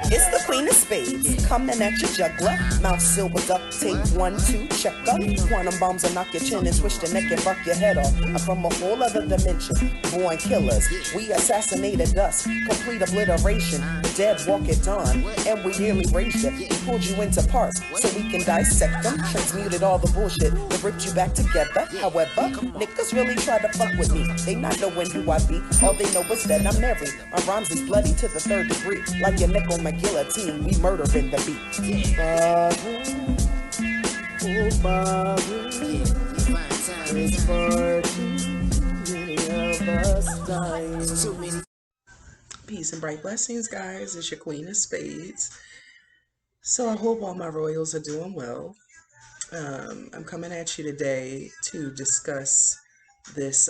It's the Queen of Spades, coming at your juggler. Mouth sealed with duct tape, 1, 2, checker. Quantum bombs will knock your chin and twist your neck and buck your head off. I'm from a whole other dimension, born killers. We assassinated us, complete obliteration. The dead walk at dawn, and we nearly raised you. We pulled you into parts so we can dissect them. Transmuted all the bullshit that ripped you back together. However, niggas really try to fuck with me. They not knowing who I be. All they know is that I'm married. My rhymes is bloody to the 3rd degree. Like your neck on my guillotine, we murdering the beat. Barbara, oh Barbara, it's far too many of us dying. Peace and bright blessings, guys. It's your Queen of Spades. So I hope all my royals are doing well. I'm coming at you today to discuss this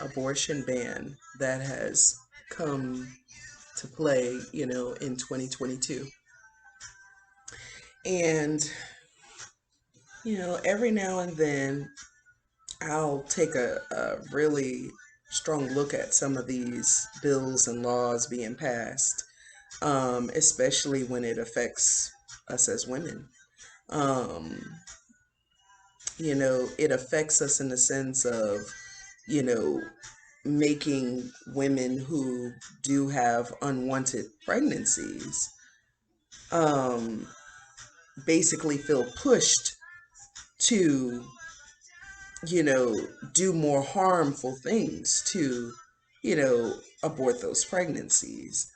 abortion ban that has come to play, in 2022. And, every now and then I'll take a really strong look at some of these bills and laws being passed, especially when it affects us as women. It affects us in the sense of, making women who do have unwanted pregnancies basically feel pushed to, do more harmful things to, abort those pregnancies.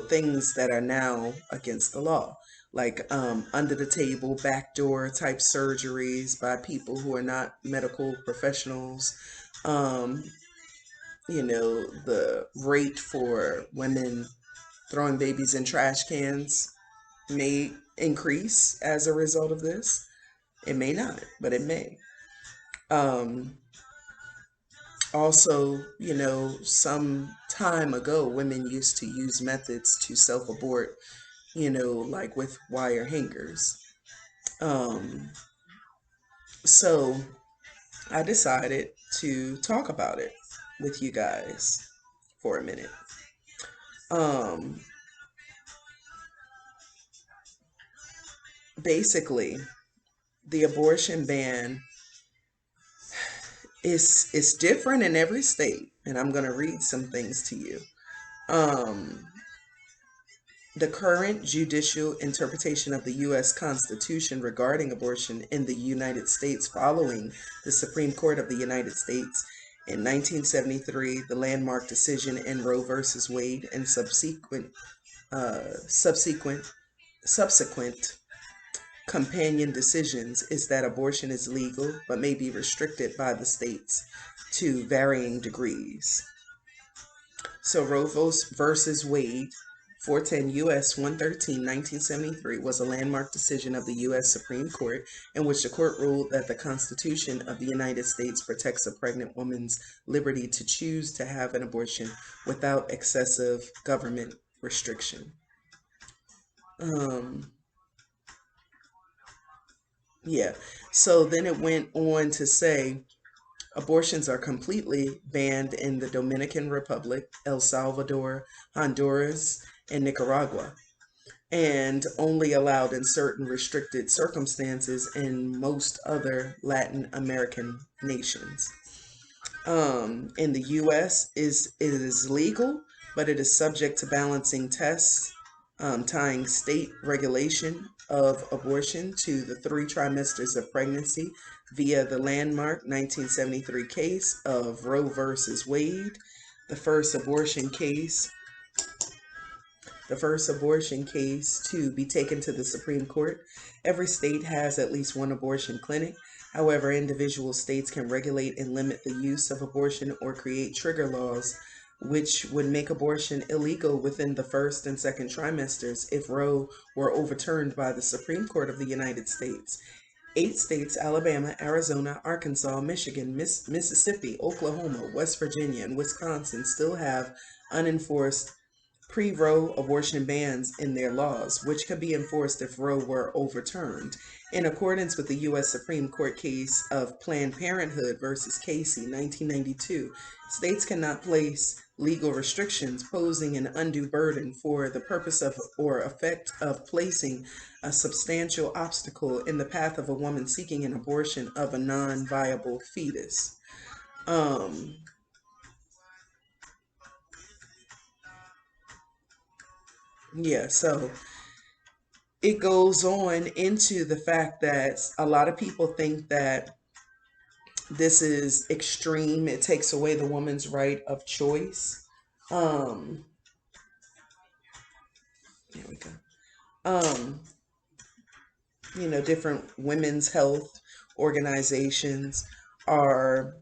Things that are now against the law, like under the table, backdoor type surgeries by people who are not medical professionals. The rate for women throwing babies in trash cans may increase as a result of this. It may not, but it may. Also, some time ago, women used to use methods to self-abort, like with wire hangers. So I decided to talk about it with you guys for a minute. Basically, the abortion ban is different in every state, and I'm going to read some things to you. The current judicial interpretation of the U.S. Constitution regarding abortion in the United States following the Supreme Court of the United States in 1973, the landmark decision in Roe v. Wade, and subsequent companion decisions is that abortion is legal but may be restricted by the states to varying degrees. So Roe v. Wade, 410 U.S. 113, 1973, was a landmark decision of the U.S. Supreme Court in which the court ruled that the Constitution of the United States protects a pregnant woman's liberty to choose to have an abortion without excessive government restriction. So then it went on to say abortions are completely banned in the Dominican Republic, El Salvador, Honduras, and Nicaragua, and only allowed in certain restricted circumstances in most other Latin American nations. In the U.S., it is legal, but it is subject to balancing tests, tying state regulation of abortion to the 3 trimesters of pregnancy via the landmark 1973 case of Roe v. Wade, the first abortion case to be taken to the Supreme Court. Every state has at least 1 abortion clinic. However, individual states can regulate and limit the use of abortion or create trigger laws which would make abortion illegal within the 1st and 2nd trimesters if Roe were overturned by the Supreme Court of the United States. 8 states, Alabama, Arizona, Arkansas, Michigan, Mississippi, Oklahoma, West Virginia, and Wisconsin still have unenforced pre-Roe abortion bans in their laws, which could be enforced if Roe were overturned. In accordance with the U.S. Supreme Court case of Planned Parenthood versus Casey, 1992, states cannot place legal restrictions posing an undue burden for the purpose of or effect of placing a substantial obstacle in the path of a woman seeking an abortion of a non-viable fetus. Um, yeah, so it goes on into the fact that a lot of people think that this is extreme. It takes away the woman's right of choice. Um, there we go. Um, different women's health organizations are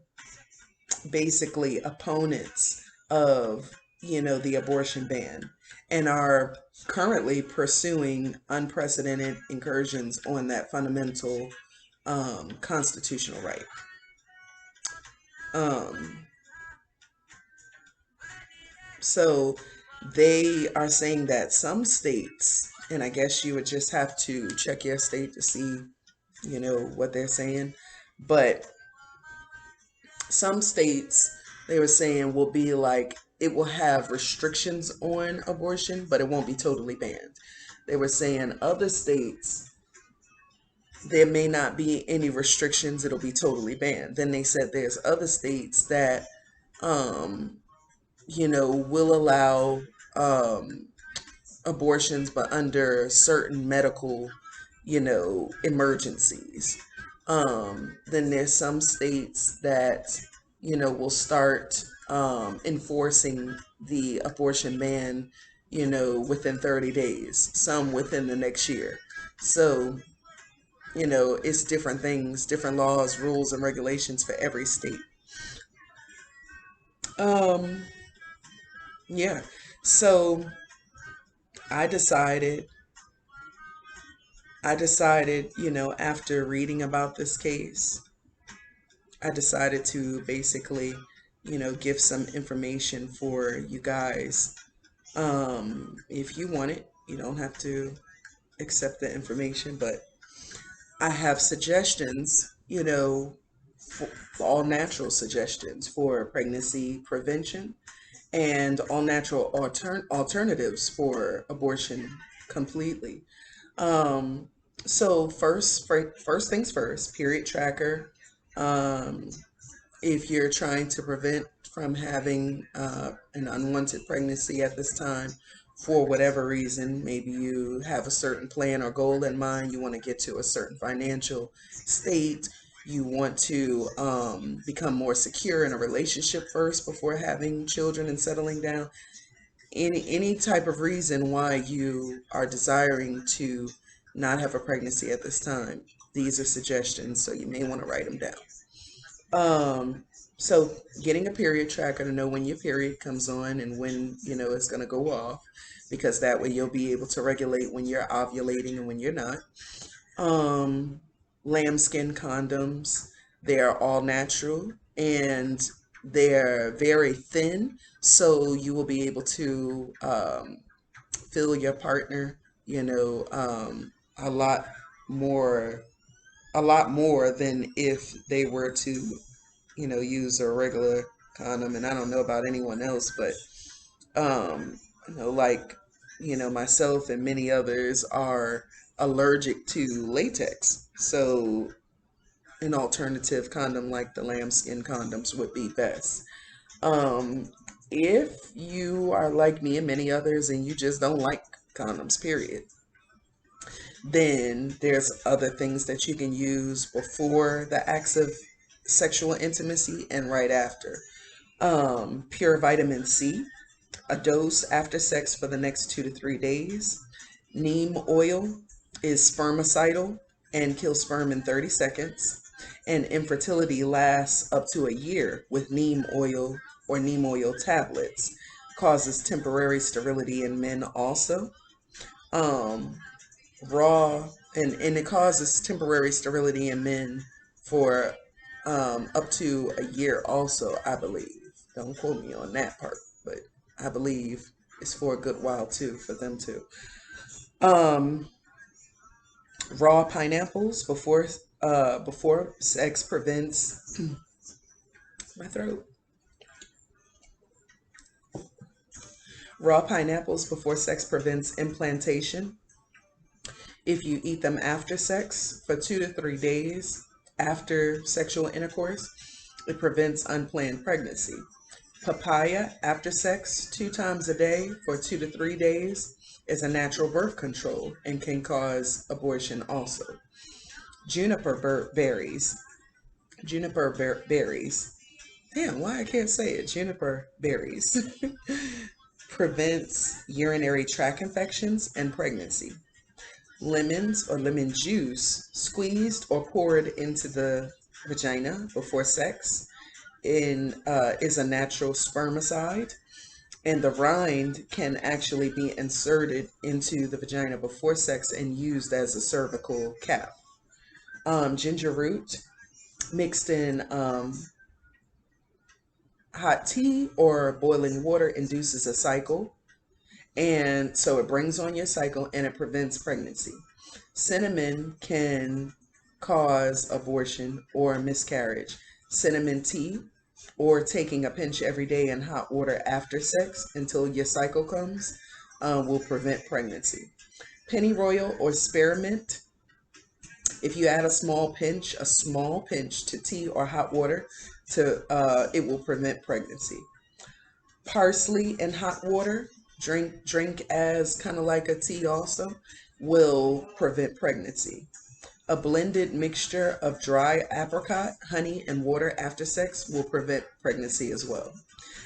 basically opponents of, the abortion ban and are currently pursuing unprecedented incursions on that fundamental constitutional right. Um, so they are saying that some states, and I guess you would just have to check your state to see, what they're saying, but some states, they were saying, will be like, it will have restrictions on abortion, but it won't be totally banned. They were saying other states, there may not be any restrictions, it'll be totally banned. Then they said there's other states that, um, will allow abortions, but under certain medical, emergencies. Then there's some states that, will start enforcing the abortion ban, within 30 days, some within the next year. So, it's different things, different laws, rules, and regulations for every state. Um, yeah. So I decided after reading about this case, I decided to basically, give some information for you guys. If you want it, you don't have to accept the information, but I have suggestions, for all natural suggestions for pregnancy prevention and all natural alternatives for abortion completely. Um, so first things first, period tracker. Um, if you're trying to prevent from having an unwanted pregnancy at this time, for whatever reason, maybe you have a certain plan or goal in mind, you want to get to a certain financial state, you want to become more secure in a relationship first before having children and settling down, any type of reason why you are desiring to not have a pregnancy at this time, these are suggestions, so you may want to write them down. So getting a period tracker to know when your period comes on and when, it's going to go off, because that way you'll be able to regulate when you're ovulating and when you're not. Lambskin condoms, they're all natural and they're very thin, so you will be able to feel your partner, a lot more, than if they were to, use a regular condom. And I don't know about anyone else, but like, myself and many others are allergic to latex. So an alternative condom like the lambskin condoms would be best. Um, if you are like me and many others and you just don't like condoms, period, then there's other things that you can use before the acts of sexual intimacy and right after. Pure vitamin C, a dose after sex for the next 2 to 3 days. Neem oil is spermicidal and kills sperm in 30 seconds. And infertility lasts up to a year with neem oil or neem oil tablets. Causes temporary sterility in men also. Um, raw, and it causes temporary sterility in men for up to a year also, I believe. Don't quote me on that part, but I believe is for a good while too, for them too. Um, Raw pineapples before sex prevents my throat. Raw pineapples before sex prevents implantation. If you eat them after sex for 2 to 3 days after sexual intercourse, it prevents unplanned pregnancy. Papaya after sex 2 times a day for 2 to 3 days is a natural birth control and can cause abortion also. Juniper berries. Juniper berries. Damn, why I can't say it? Juniper berries prevents urinary tract infections and pregnancy. Lemons or lemon juice squeezed or poured into the vagina before sex is a natural spermicide, and the rind can actually be inserted into the vagina before sex and used as a cervical cap. Ginger root mixed in hot tea or boiling water induces a cycle, and so it brings on your cycle and it prevents pregnancy. Cinnamon can cause abortion or miscarriage. Cinnamon tea or taking a pinch every day in hot water after sex until your cycle comes will prevent pregnancy. Pennyroyal or spearmint, if you add a small pinch to tea or hot water, it will prevent pregnancy. Parsley in hot water, drink as kind of like a tea also, will prevent pregnancy. A blended mixture of dry apricot, honey, and water after sex will prevent pregnancy as well.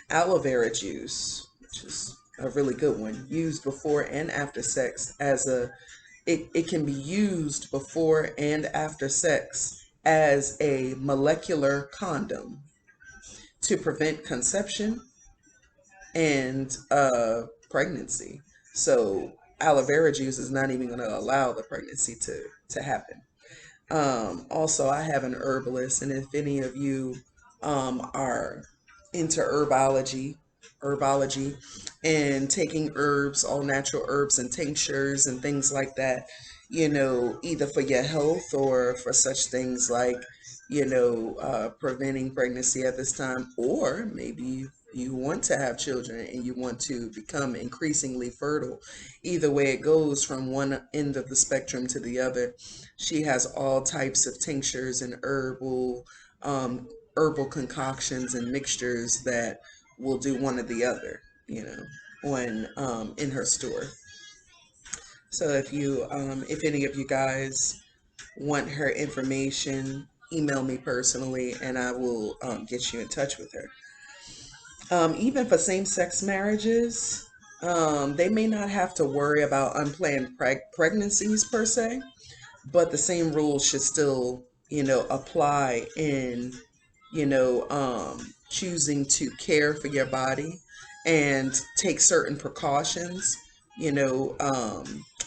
Aloe vera juice, which is a really good one, used before and after sex it can be used before and after sex as a molecular condom to prevent conception and pregnancy. So aloe vera juice is not even going to allow the pregnancy to happen. Also, I have an herbalist, and if any of you are into herbology, and taking herbs, all natural herbs and tinctures and things like that, either for your health or for such things like, preventing pregnancy at this time, or maybe you want to have children and you want to become increasingly fertile. Either way it goes from one end of the spectrum to the other. She has all types of tinctures and herbal concoctions and mixtures that will do one or the other, when in her store. So if any of you guys want her information, email me personally and I will get you in touch with her. Even for same-sex marriages, they may not have to worry about unplanned pregnancies per se, but the same rules should still, apply in, choosing to care for your body and take certain precautions,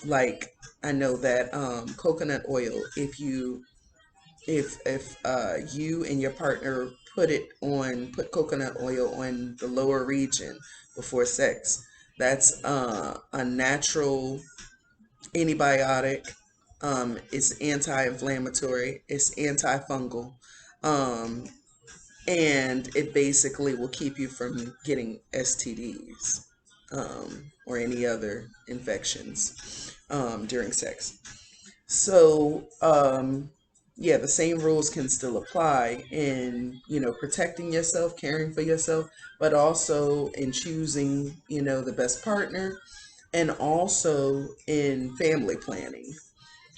like I know that coconut oil, if you and your partner put coconut oil on the lower region before sex, that's a natural antibiotic. It's anti-inflammatory, it's antifungal, um, and it basically will keep you from getting STDs or any other infections during sex. So, yeah, the same rules can still apply in, protecting yourself, caring for yourself, but also in choosing, the best partner, and also in family planning.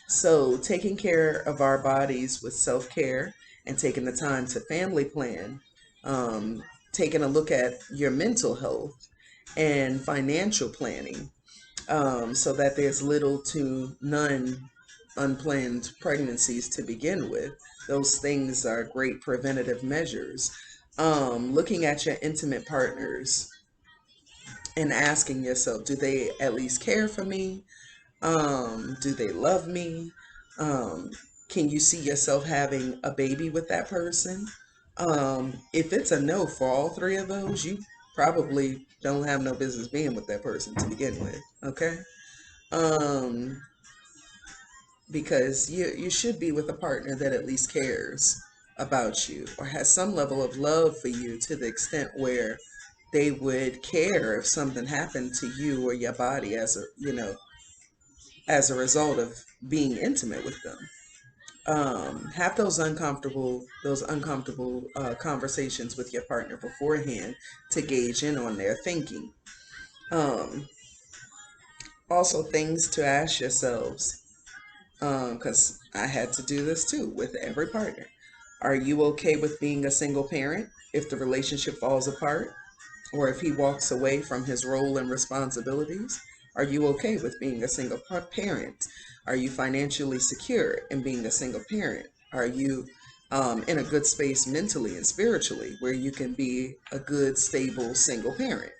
So, taking care of our bodies with self-care and taking the time to family plan, taking a look at your mental health and financial planning, so that there's little to none unplanned pregnancies to begin with. Those things are great preventative measures. Looking at your intimate partners and asking yourself, do they at least care for me? Do they love me? Um, can you see yourself having a baby with that person? If it's a no for all three of those, probably don't have no business being with that person to begin with. Okay. Um, because you should be with a partner that at least cares about you or has some level of love for you to the extent where they would care if something happened to you or your body as a as a result of being intimate with them. Have those uncomfortable conversations with your partner beforehand to gauge in on their thinking. Um, Also, things to ask yourselves, because I had to do this too with every partner. Are you okay with being a single parent if the relationship falls apart or if he walks away from his role and responsibilities? Are you okay with being a single parent? Are you financially secure in being a single parent? Are you in a good space mentally and spiritually where you can be a good, stable single parent?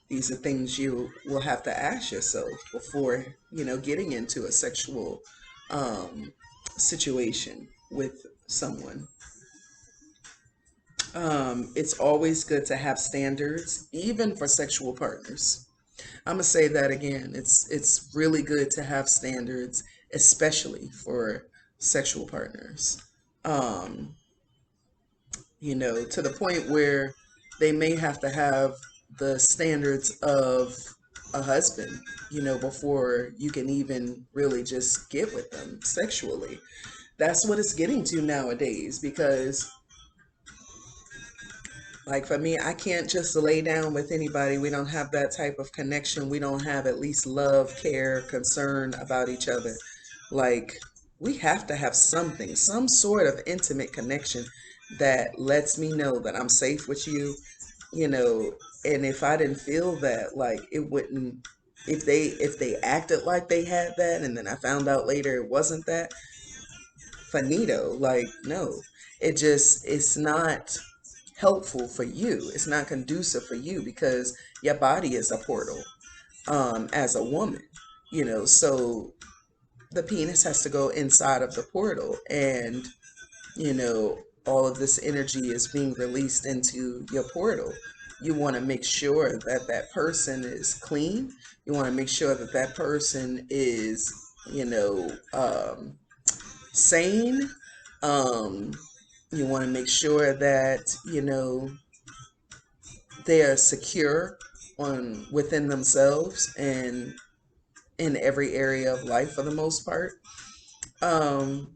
These are things you will have to ask yourself before, getting into a sexual um, situation with someone. It's always good to have standards, even for sexual partners. I'm gonna say that again. It's really good to have standards, especially for sexual partners. Um, to the point where they may have to have the standards of a husband, before you can even really just get with them sexually. That's what it's getting to nowadays because, like, for me, I can't just lay down with anybody. We don't have that type of connection. We don't have at least love, care, concern about each other. Like, we have to have something, some sort of intimate connection that lets me know that I'm safe with you, you know, and if I didn't feel that, like, it wouldn't, if they acted like they had that and then I found out later it wasn't that, finito. Like, no. It's not helpful for you. It's not conducive for you because your body is a portal, as a woman, so the penis has to go inside of the portal, and all of this energy is being released into your portal. You want to make sure that that person is clean. You want to make sure that that person is, sane. Um, you want to make sure that, they are secure on within themselves and in every area of life for the most part. Um,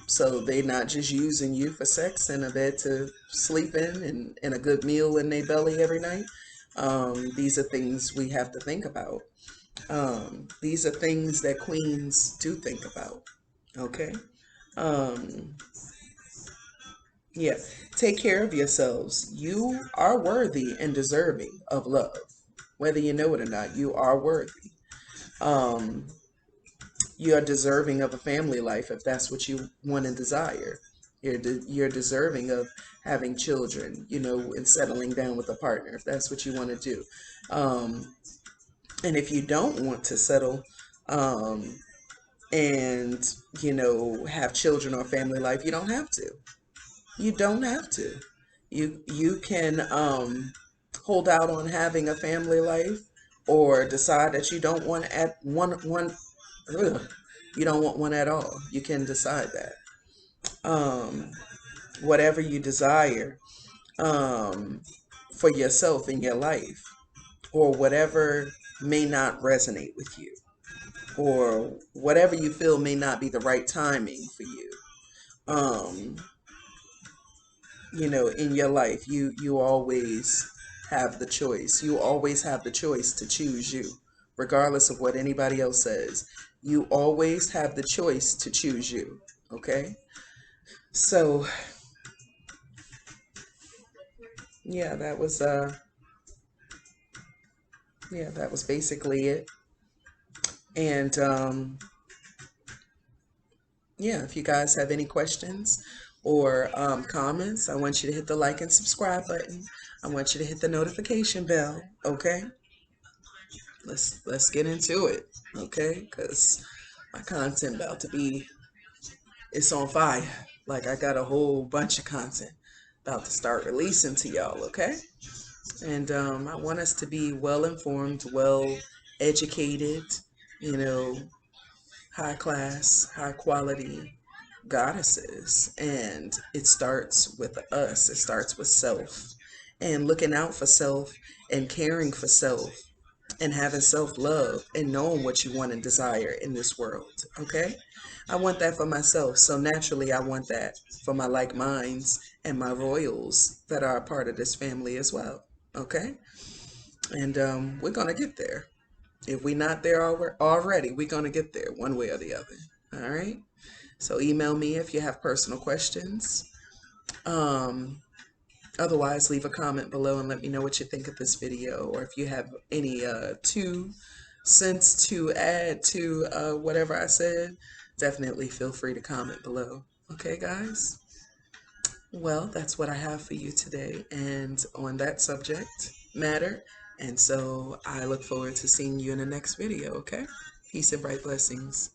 so they're not just using you for sex and a bed to sleep in and a good meal in their belly every night. These are things we have to think about. These are things that queens do think about. Okay. Um, yeah. Take care of yourselves. You are worthy and deserving of love. Whether you know it or not, you are worthy. Um, you are deserving of a family life if that's what you want and desire. You're deserving of having children, and settling down with a partner if that's what you want to do. Um, and if you don't want to settle, um, and have children or family life, you don't have to. You don't have to. You can hold out on having a family life, or decide that you don't want at one. Ugh, you don't want one at all. You can decide that. Um, Whatever you desire, um, for yourself in your life, or whatever may not resonate with you, or whatever you feel may not be the right timing for you. Um, in your life, you always have the choice. You always have the choice to choose you, regardless of what anybody else says. You always have the choice to choose you. Okay? So, yeah, that was basically it. And yeah, if you guys have any questions or comments, I want you to hit the like and subscribe button. I want you to hit the notification bell. Okay? Let's get into it. Okay? Because my content about to be, it's on fire. Like, I got a whole bunch of content about to start releasing to y'all. Okay? And I want us to be well informed, well educated, you know, high class, high quality goddesses. And it starts with us, it starts with self, and looking out for self, and caring for self, and having self-love, and knowing what you want and desire in this world. Okay, I want that for myself, so naturally I want that for my like minds and my royals that are a part of this family as well. Okay, and we're gonna get there. If we're not there already, we're gonna get there one way or the other. All right, so email me if you have personal questions. Otherwise, leave a comment below and let me know what you think of this video, or if you have any 2 cents to add to whatever I said. Definitely feel free to comment below. Okay, guys? Well, that's what I have for you today, and on that subject matter. And so I look forward to seeing you in the next video, okay? Peace and bright blessings.